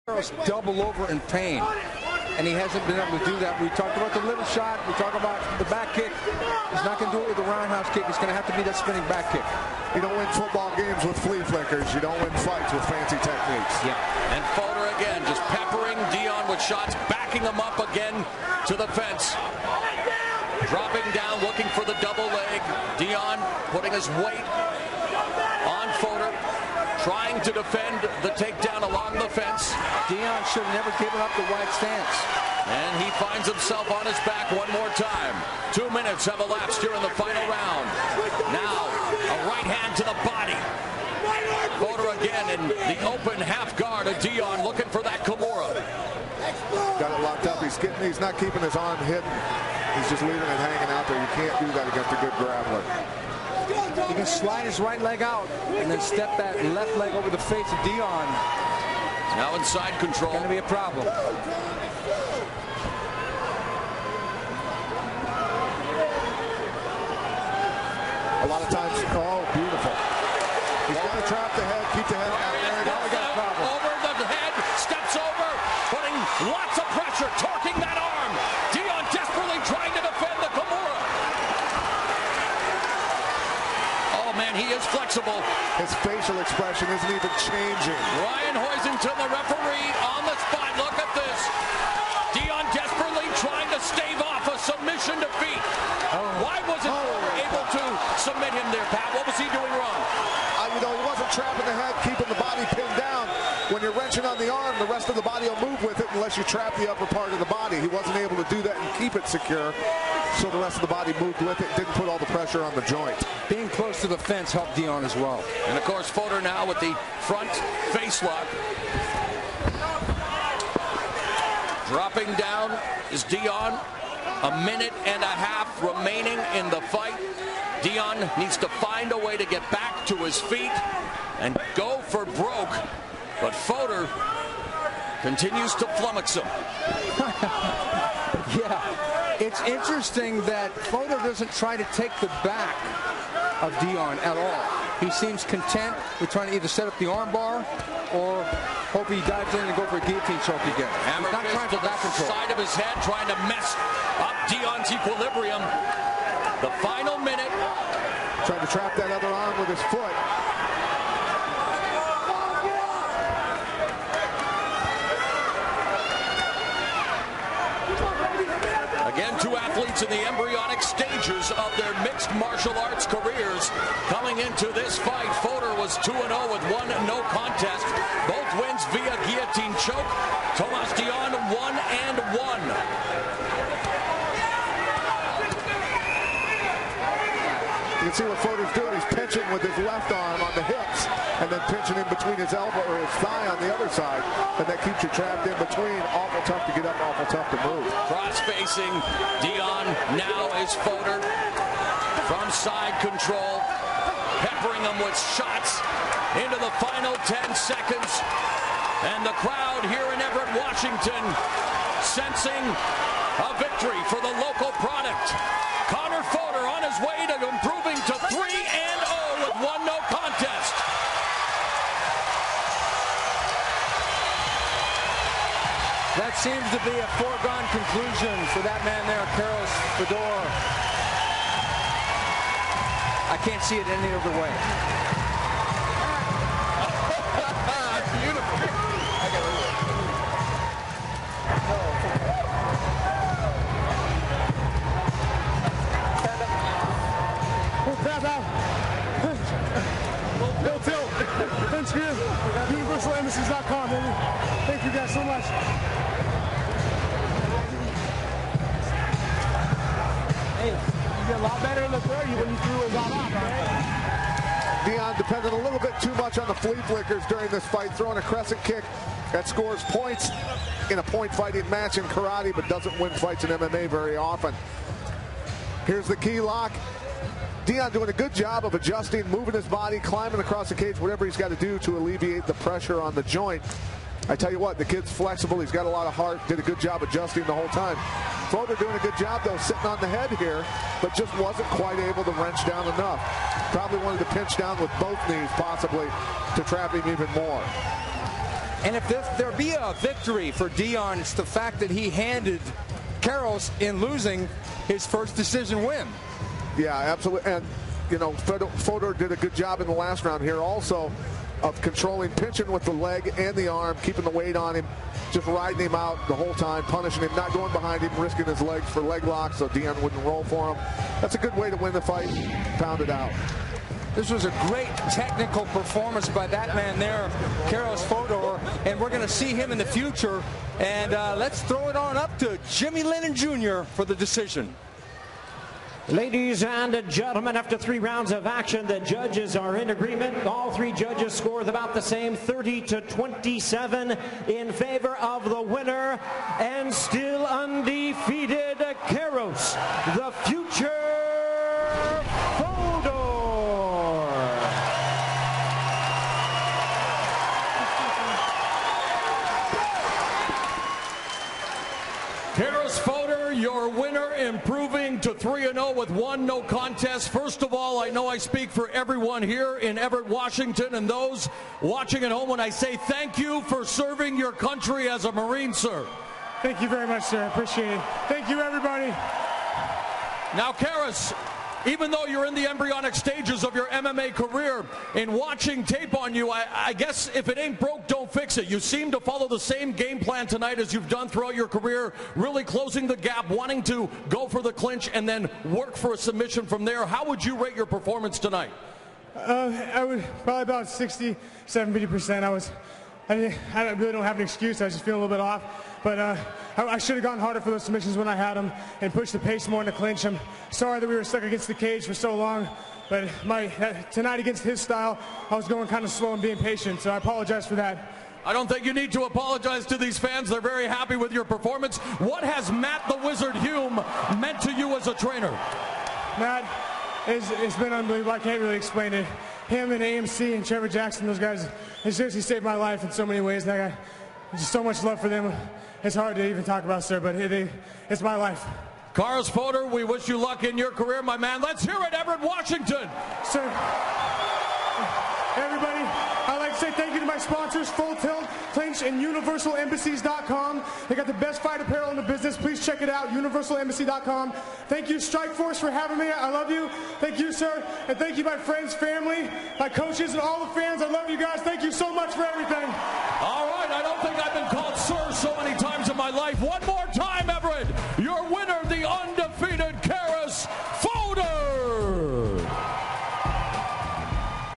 Caros double over in pain, and he hasn't been able to do that. We talked about the liver shot. We talked about the back kick. He's not going to do it with the roundhouse kick. It's going to have to be that spinning back kick. You don't win football games with flea flickers. You don't win fights with fancy techniques. Yeah. And Fodor again, just peppering Diagne with shots, backing him up again to the fence. Dropping down, looking for the double leg. Diagne putting his weight on Fodor, trying to defend the takedown along the fence. Diagne should have never given up the wide stance. And he finds himself on his back one more time. 2 minutes have elapsed here in the final round. Now, a right hand to the body. Fodor again in the open half guard of Diagne, looking for that Kimura. Got it locked up. He's not keeping his arm hidden. He's just leaving it hanging out there. You can't do that against a good grappler. He can slide his right leg out and then step that left leg over the face of Diagne. Now inside control. Going to be a problem. A lot of times, oh, beautiful. He's got to trap the head, keep the head out there. Now we got a problem. Over the head, steps over, putting lots of pressure, torquing that arm. Diagne desperately trying to defend the Kimura. Oh man, he is flexible. His facial expression isn't even changing. Ryan Hoisington, the referee, on the spot. Look at this. Diagne desperately trying to stave off a submission defeat. Why wasn't Fodor able to submit him there, Pat? What was he doing wrong? You know, he wasn't trapping the head, keeping the body pinned down. When you're wrenching on the arm, the rest of the body will move with it unless you trap the upper part of the body. He wasn't able to do that and keep it secure, so the rest of the body moved with it, didn't put all the pressure on the joint. Being close to the fence helped Diagne as well. And of course, Fodor now with the front face lock. Dropping down is Diagne. A minute and a half remaining in the fight. Diagne needs to find a way to get back to his feet and go for broke. But Fodor continues to flummox him. Yeah, it's interesting that Fodor doesn't try to take the back of Diagne at all. He seems content with trying to either set up the arm bar or hope he dives in and go for a guillotine choke again. Hammer He's not trying to for back the control. side of his head, trying to mess up Diagne's equilibrium. The final minute. Trying to trap that other arm with his foot. Again, two athletes in the embryonic stages of their mixed martial arts careers coming into this fight. Fodor was 2-0 with one no contest. Both wins via guillotine choke. Thomas Diagne 1-1. You can see what Fodor's doing. He's pinching with his left arm on the hips and then pinching in between his elbow or his thigh on the other side. And that keeps you trapped in between. Awful tough to get up, awful tough to move. Cross-facing Diagne now is Fodor from side control, peppering him with shots into the final 10 seconds. And the crowd here in Everett, Washington, sensing a victory for the local product. Caros Fodor on his way to improving to 3-0 with one no contest. That seems to be a foregone conclusion for that man there, Caros Fodor. I can't see it any other way. Beautiful. UniversalEmbassies.com, baby. Thank you guys so much. Hey, you get a lot better in the 30 when you threw it all out, right? Diagne depended a little bit too much on the flea flickers during this fight, throwing a crescent kick that scores points in a point fighting match in karate, but doesn't win fights in MMA very often. Here's the key lock. Diagne doing a good job of adjusting, moving his body, climbing across the cage, whatever he's got to do to alleviate the pressure on the joint. I tell you what, the kid's flexible. He's got a lot of heart. Did a good job adjusting the whole time. Fodor doing a good job, though, sitting on the head here, but just wasn't quite able to wrench down enough. Probably wanted to pinch down with both knees, possibly, to trap him even more. And if there be a victory for Diagne, it's the fact that he handed Caros in losing his first decision win. Yeah, absolutely. And, you know, Fodor did a good job in the last round here also of controlling, pinching with the leg and the arm, keeping the weight on him, just riding him out the whole time, punishing him, not going behind him, risking his legs for leg locks so Diagne wouldn't roll for him. That's a good way to win the fight. Pound it out. This was a great technical performance by that man there, Caros Fodor, and we're going to see him in the future. And let's throw it on up to Jimmy Lennon Jr. for the decision. Ladies and gentlemen, after 3 rounds of action, the judges are in agreement. All 3 judges scored about the same, 30-27 in favor of the winner, and still undefeated, Caros, the future Fodor. Caros Fodor, your winner, improving to 3-0 with 1 no contest. First of all, I know I speak for everyone here in Everett, Washington, and those watching at home when I say thank you for serving your country as a Marine, sir. Thank you very much, sir. I appreciate it. Thank you, everybody. Now, Caros, even though you're in the embryonic stages of your MMA career, in watching tape on you, I guess if it ain't broke, don't fix it. You seem to follow the same game plan tonight as you've done throughout your career, really closing the gap, wanting to go for the clinch and then work for a submission from there. How would you rate your performance tonight? I would probably about 60, 70%. I really don't have an excuse. I was just feeling a little bit off. But I should have gone harder for those submissions when I had them and pushed the pace more in the clinch. I'm sorry that we were stuck against the cage for so long. But tonight against his style, I was going kind of slow and being patient. So I apologize for that. I don't think you need to apologize to these fans. They're very happy with your performance. What has Matt the Wizard Hume meant to you as a trainer? Matt, it's been unbelievable. I can't really explain it. Him and AMC and Trevor Jackson, those guys, they seriously saved my life in so many ways. I got just so much love for them. It's hard to even talk about, sir, but it's my life. Caros Fodor, we wish you luck in your career, my man. Let's hear it, Everett, Washington. Sir, everybody, I'd like to say thank you to my sponsors, Full Tilt, Clinch, and UniversalEmbassies.com. They got the best fight apparel in the business. Please check it out, UniversalEmbassy.com. Thank you, StrikeForce, for having me. I love you. Thank you, sir. And thank you, my friends, family, my coaches, and all the fans. I love you guys. Thank you so much for everything. All right.